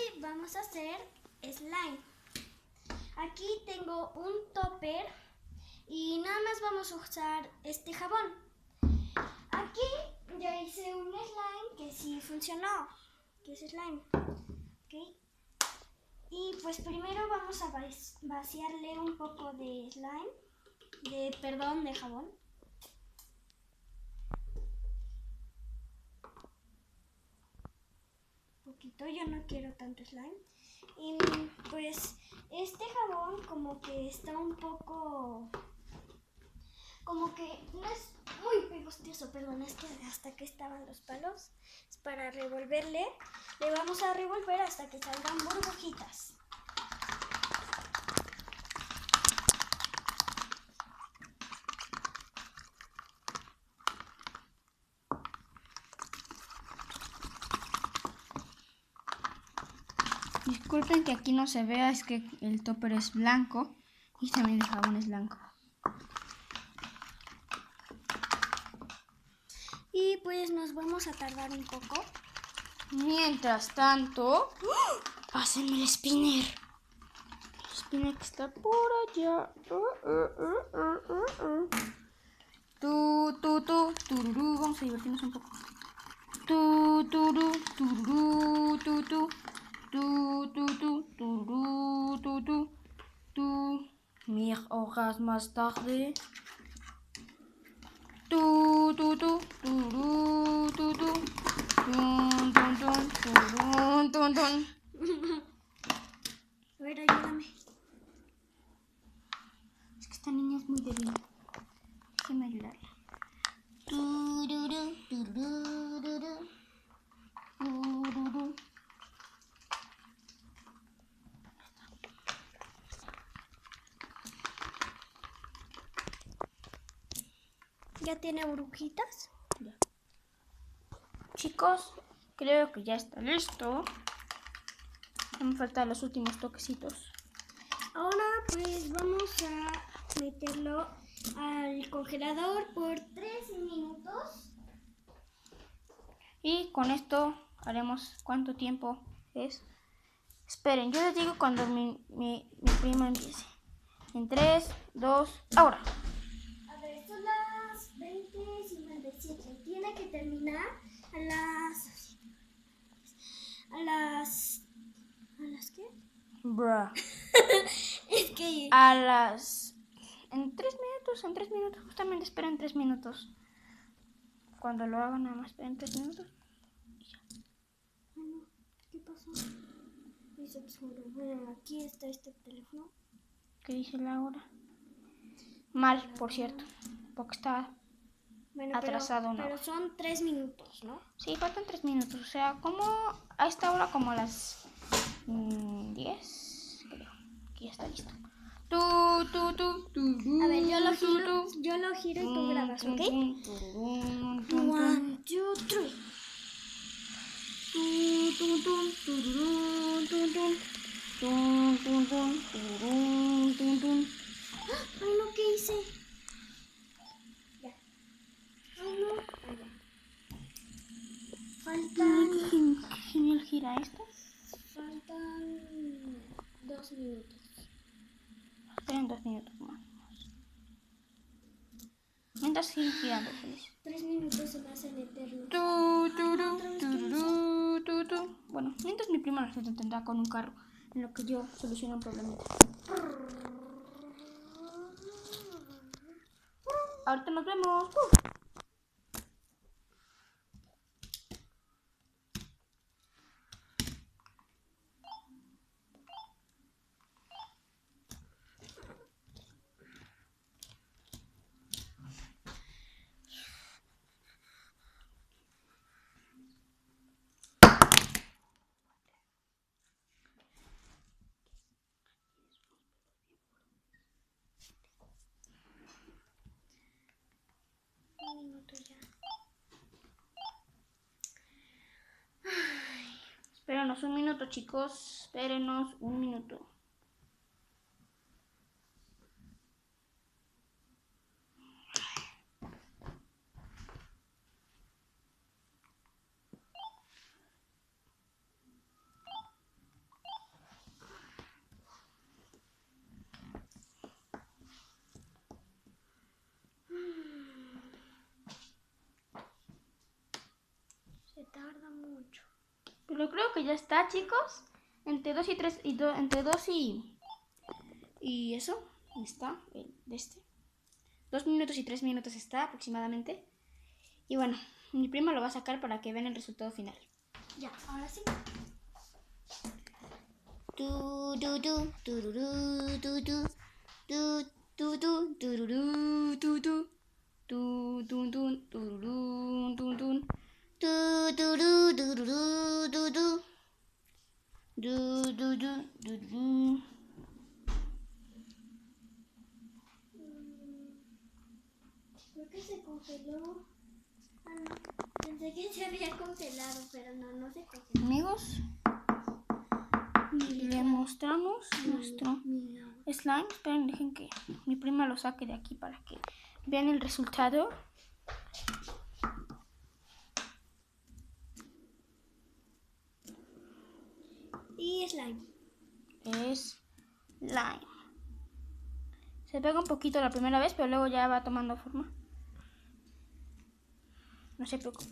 Hoy vamos a hacer slime. Aquí tengo un topper y nada más vamos a usar este jabón. Aquí ya hice un slime que sí funcionó, que es slime. ¿Okay? Y pues primero vamos a vaciarle un poco de slime, de jabón. Poquito, yo no quiero tanto slime. Y pues este jabón como que está un poco, como que no es muy pegostoso, perdón, es que hasta que estaban los palos. Es para revolverle, le vamos a revolver hasta que salgan burbujitas. Disculpen que aquí no se vea, es que el topper es blanco y también el jabón es blanco. Y pues nos vamos a tardar un poco. Mientras tanto, pásenme el spinner. El spinner que está por allá. Tururú. Vamos a divertirnos un poco. Tururú. Mir horas más tarde. A ver, ayúdame. Es que esta niña es muy débil. Déjeme ayudarla. ¿Ya tiene burbujitas? Ya. Chicos, creo que ya está listo. Me faltan los últimos toquecitos. Ahora pues vamos a meterlo al congelador por 3 minutos. Y con esto haremos cuánto tiempo es. Esperen, yo les digo cuando mi prima empiece. En 3, 2, ahora. A ver, son las 20:57. Tiene que terminar a las... ¿A las qué? Bruh. Es que... A las... En 3 minutos, justamente esperen 3 minutos. Cuando lo hagan nada más esperen 3 minutos. Bueno, ¿qué pasó? Bueno, aquí está este teléfono. ¿Qué dice la hora? Mal, por cierto, porque está atrasado. Pero son 3 minutos, ¿no? Sí, faltan 3 minutos, o sea, como a esta hora como a las 10, creo, que ya está listo. A ver, yo lo giro y tú grabas, ¿ok? 1, 2, 3. Ay, no, ¿qué hice? Ya. Ay, no. Faltan... ¿Qué genial gira esto? Faltan 2 minutos. Esperen 2 minutos más. Mientras siguen girando, feliz. 3 minutos se me hacen eternos. Bueno, mientras mi prima nos entretendrá con un carro, en lo que yo soluciono un problema. Ahorita nos vemos. Un minuto ya. Espérenos un minuto, chicos. Espérenos un minuto. Pero creo que ya está, chicos. Entre 2 y 3 entre 2 y eso está de este. 2 minutos y 3 minutos está aproximadamente. Y bueno, mi prima lo va a sacar para que vean el resultado final. Ya, ahora sí. ¿Por qué se congeló? Ah, no. Pensé que se había congelado, pero no se congeló. Amigos, le mostramos nuestro slime. Esperen, dejen que mi prima lo saque de aquí para que vean el resultado. Y slime. Es slime. Se pega un poquito la primera vez, pero luego ya va tomando forma. No se preocupen.